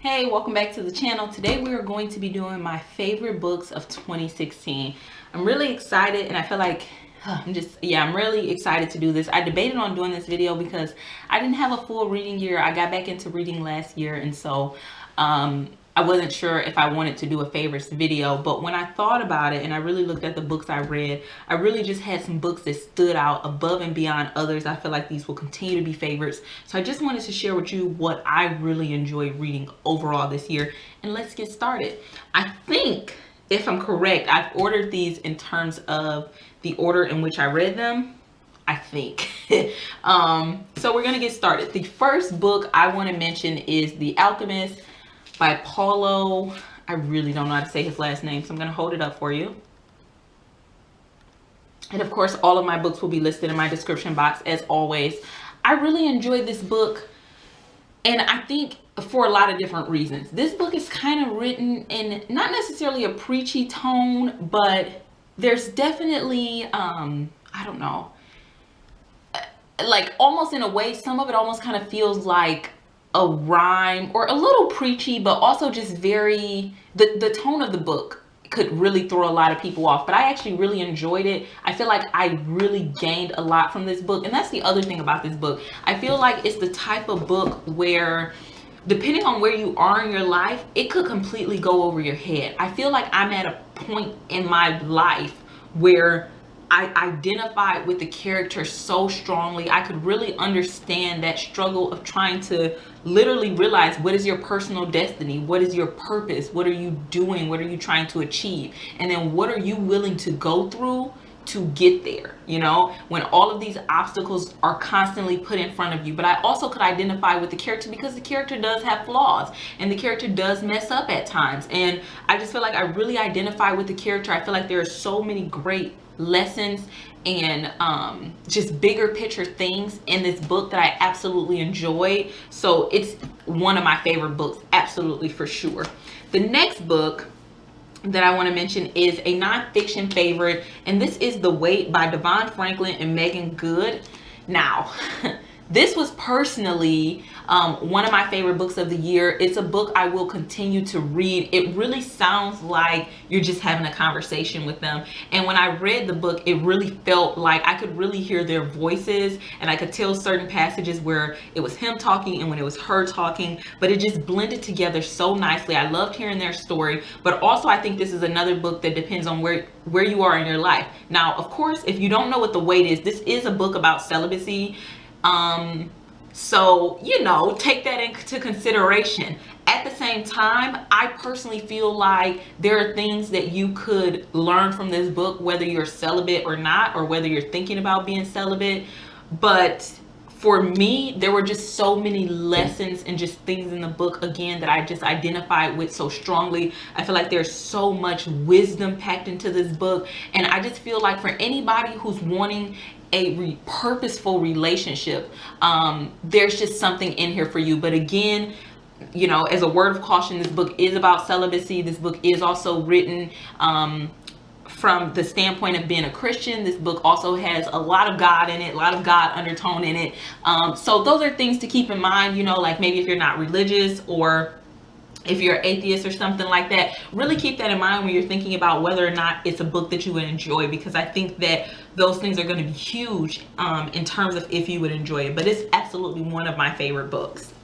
Hey, welcome back to the channel. Today we are going to be doing my favorite books of 2016. I'm really excited and I feel like I'm really excited to do this. I debated on doing this video because I didn't have a full reading year. I got back into reading last year, and so I wasn't sure if I wanted to do a favorites video, but when I thought about it and I really looked at the books I read, I really just had some books that stood out above and beyond others. I feel like these will continue to be favorites. So I just wanted to share with you what I really enjoyed reading overall this year. And let's get started. I think, if I'm correct, I've ordered these in terms of the order in which I read them. I think. So we're gonna get started. The first book I want to mention is The Alchemist by Paulo. I really don't know how to say his last name, so I'm going to hold it up for you. And of course, all of my books will be listed in my description box as always. I really enjoyed this book, and I think for a lot of different reasons. This book is kind of written in not necessarily a preachy tone, but there's definitely, I don't know, like almost in a way, some of it almost kind of feels like a rhyme or a little preachy, but also just very, the tone of the book could really throw a lot of people off, but I actually really enjoyed it. I feel like I really gained a lot from this book, and that's the other thing about this book. I feel like it's the type of book where, depending on where you are in your life, it could completely go over your head. I feel like I'm at a point in my life where I identified with the character so strongly. I could really understand that struggle of trying to literally realize, what is your personal destiny? What is your purpose? What are you doing? What are you trying to achieve? And then what are you willing to go through to get there? You know, when all of these obstacles are constantly put in front of you. But I also could identify with the character because the character does have flaws and the character does mess up at times. And I just feel like I really identify with the character. I feel like there are so many great lessons and just bigger picture things in this book that I absolutely enjoy. So it's one of my favorite books, absolutely, for sure. The next book that I want to mention is a nonfiction favorite, and this is The Wait by Devon Franklin and Meagan Good. Now, this was personally one of my favorite books of the year. It's a book I will continue to read. It really sounds like you're just having a conversation with them. And when I read the book, it really felt like I could really hear their voices, and I could tell certain passages where it was him talking and when it was her talking, but it just blended together so nicely. I loved hearing their story, but also I think this is another book that depends on where you are in your life. Now, of course, if you don't know what The Wait is, this is a book about celibacy. So, you know, take that into consideration. At the same time, I personally feel like there are things that you could learn from this book, whether you're celibate or not, or whether you're thinking about being celibate. But for me, there were just so many lessons and just things in the book, again, that I just identified with so strongly. I feel like there's so much wisdom packed into this book. And I just feel like for anybody who's wanting a purposeful relationship, there's just something in here for you. But again, you know, as a word of caution, this book is about celibacy. This book is also written from the standpoint of being a Christian. This book also has a lot of God in it, a lot of God undertone in it. So those are things to keep in mind, you know, like maybe if you're not religious or if you're atheist or something like that, really keep that in mind when you're thinking about whether or not it's a book that you would enjoy, because I think that those things are going to be huge in terms of if you would enjoy it. But it's absolutely one of my favorite books.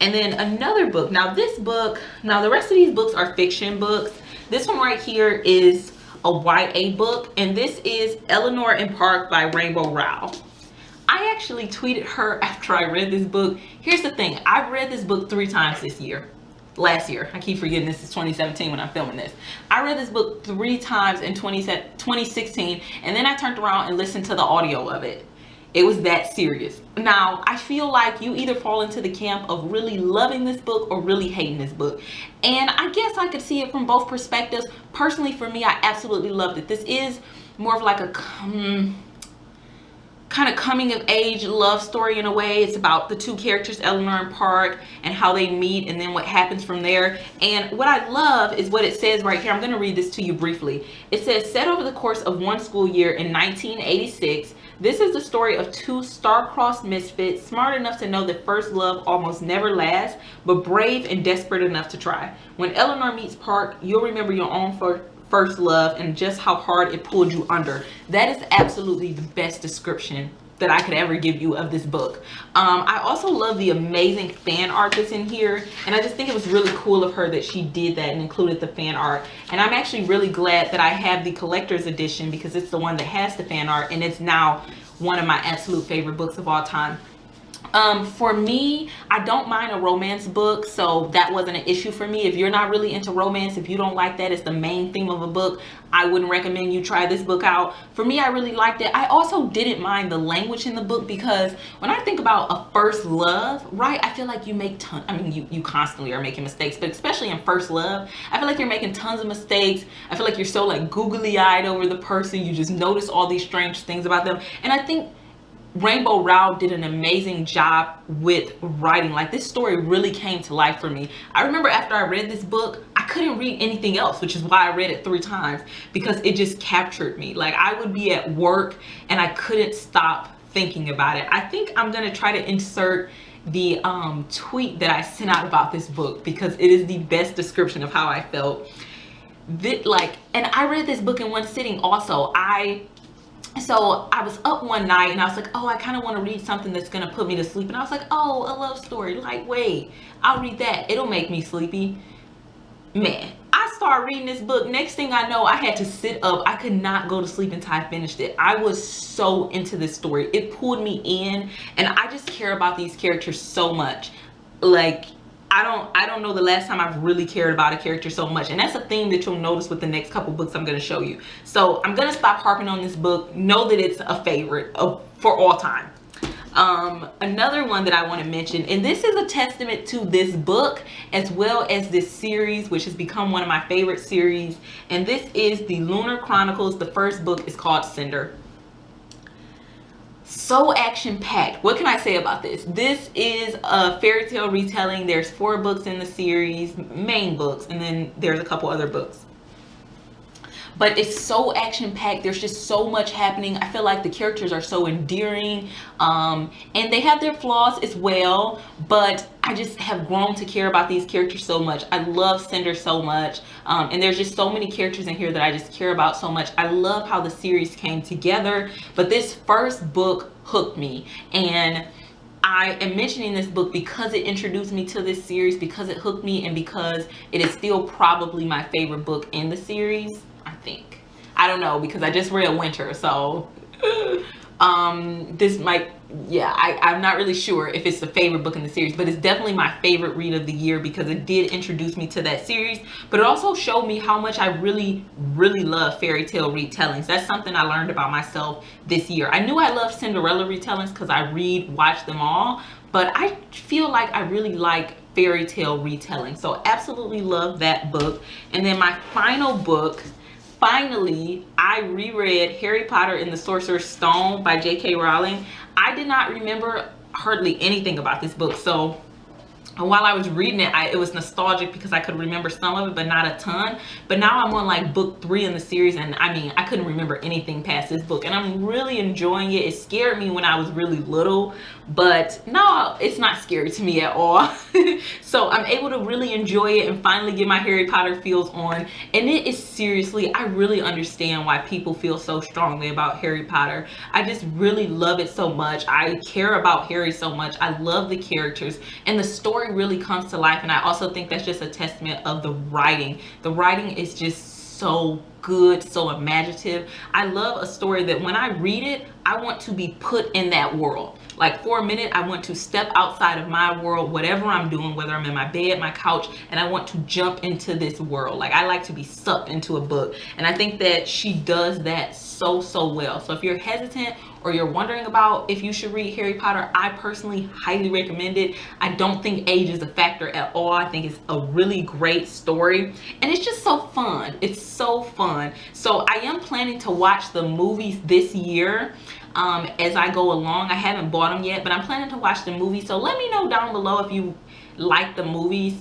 And then another book. Now this book, now the rest of these books are fiction books. This one right here is a YA book, and this is Eleanor Park by Rowell. I actually tweeted her after I read this book. Here's the thing, I've read this book 3 times this year. Last year, I keep forgetting this is 2017 when I'm filming this. I read this book 3 times in 2016, and then I turned around and listened to the audio of it. It was that serious. Now, I feel like you either fall into the camp of really loving this book or really hating this book. And I guess I could see it from both perspectives. Personally, for me, I absolutely loved it. This is more of like a kind of coming of age love story in a way. It's about the 2 characters, Eleanor and Park, and how they meet and then what happens from there. And what I love is what it says right here. I'm going to read this to you briefly. It says, set over the course of one school year in 1986, This is the story of two star-crossed misfits, smart enough to know that first love almost never lasts, but brave and desperate enough to try. When Eleanor meets Park, you'll remember your own first love and just how hard it pulled you under. That is absolutely the best description that I could ever give you of this book. I also love the amazing fan art that's in here, and I just think it was really cool of her that she did that and included the fan art. And I'm actually really glad that I have the collector's edition, because it's the one that has the fan art, and it's now one of my absolute favorite books of all time. For me, I don't mind a romance book, so that wasn't an issue for me. If you're not really into romance, if you don't like that as the main theme of a book, I wouldn't recommend you try this book out. For me, I really liked it. I also didn't mind the language in the book, because when I think about a first love, right, I feel like you make you constantly are making mistakes, but especially in first love, I feel like you're making tons of mistakes. I feel like you're so like googly-eyed over the person. You just notice all these strange things about them. And I think Rainbow Rowell did an amazing job with writing. Like, this story really came to life for me. I remember after I read this book, I couldn't read anything else, which is why I read it 3 times, because it just captured me. Like, I would be at work and I couldn't stop thinking about it. I think I'm gonna try to insert the tweet that I sent out about this book, because it is the best description of how I felt. And I read this book in one sitting also. So I was up one night and I was like, oh, I kind of want to read something that's going to put me to sleep. And I was like, oh, a love story, lightweight. I'll read that. It'll make me sleepy. Man, I started reading this book. Next thing I know, I had to sit up. I could not go to sleep until I finished it. I was so into this story. It pulled me in, and I just care about these characters so much. Like, I don't know the last time I've really cared about a character so much, and that's a theme that you'll notice with the next couple books I'm going to show you. So I'm going to stop harping on this book. Know that it's a favorite for all time. Another one that I want to mention, and this is a testament to this book as well as this series, which has become one of my favorite series, and this is the Lunar Chronicles. The first book is called Cinder. So action-packed. What can I say about this? This is a fairy tale retelling. There's 4 books in the series, main books, and then there's a couple other books. But it's so action-packed. There's just so much happening. I feel like the characters are so endearing, and they have their flaws as well, but I just have grown to care about these characters so much. I love Cinder so much, and there's just so many characters in here that I just care about so much. I love how the series came together, but this first book hooked me, and I am mentioning this book because it introduced me to this series, because it hooked me, and because it is still probably my favorite book in the series. I think. I don't know, because I just read Winter, so this might, yeah, I'm not really sure if it's the favorite book in the series, but it's definitely my favorite read of the year, because it did introduce me to that series, but it also showed me how much I really love fairy tale retellings. That's something I learned about myself this year. I knew I loved Cinderella retellings because I watch them all, but I feel like I really like fairy tale retelling, so absolutely love that book. And then my final book, finally, I reread Harry Potter and the Sorcerer's Stone by J.K. Rowling. I did not remember hardly anything about this book, so while I was reading it, it was nostalgic because I could remember some of it, but not a ton. But now I'm on like book 3 in the series, and I mean, I couldn't remember anything past this book, and I'm really enjoying it. It scared me when I was really little, but no, it's not scary to me at all. So I'm able to really enjoy it and finally get my Harry Potter feels on. And it is seriously, I really understand why people feel so strongly about Harry Potter. I just really love it so much. I care about Harry so much. I love the characters, and the story really comes to life. And I also think that's just a testament of the writing. The writing is just so good, so imaginative. I love a story that when I read it, I want to be put in that world. Like, for a minute, I want to step outside of my world, whatever I'm doing, whether I'm in my bed, my couch, and I want to jump into this world. Like, I like to be sucked into a book, and I think that she does that so well. So if you're hesitant or you're wondering about if you should read Harry Potter, I personally highly recommend it. I don't think age is a factor at all. I think it's a really great story, and it's just so fun. It's so fun. So I am planning to watch the movies this year as I go along. I haven't bought them yet, but I'm planning to watch the movies. So let me know down below if you like the movies,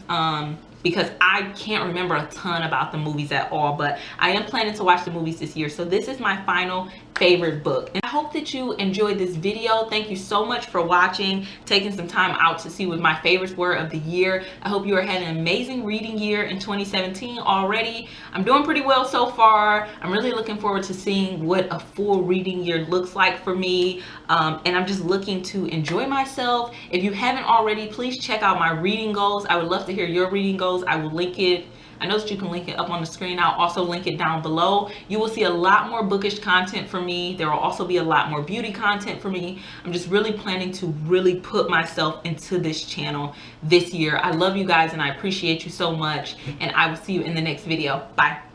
because I can't remember a ton about the movies at all, but I am planning to watch the movies this year. So this is my final favorite book. And I hope that you enjoyed this video. Thank you so much for watching, taking some time out to see what my favorites were of the year. I hope you are having an amazing reading year in 2017 already. I'm doing pretty well so far. I'm really looking forward to seeing what a full reading year looks like for me. And I'm just looking to enjoy myself. If you haven't already, please check out my reading goals. I would love to hear your reading goals. I will link it. I know that you can link it up on the screen. I'll also link it down below. You will see a lot more bookish content for me. There will also be a lot more beauty content for me. I'm just really planning to really put myself into this channel this year. I love you guys and I appreciate you so much. And I will see you in the next video. Bye.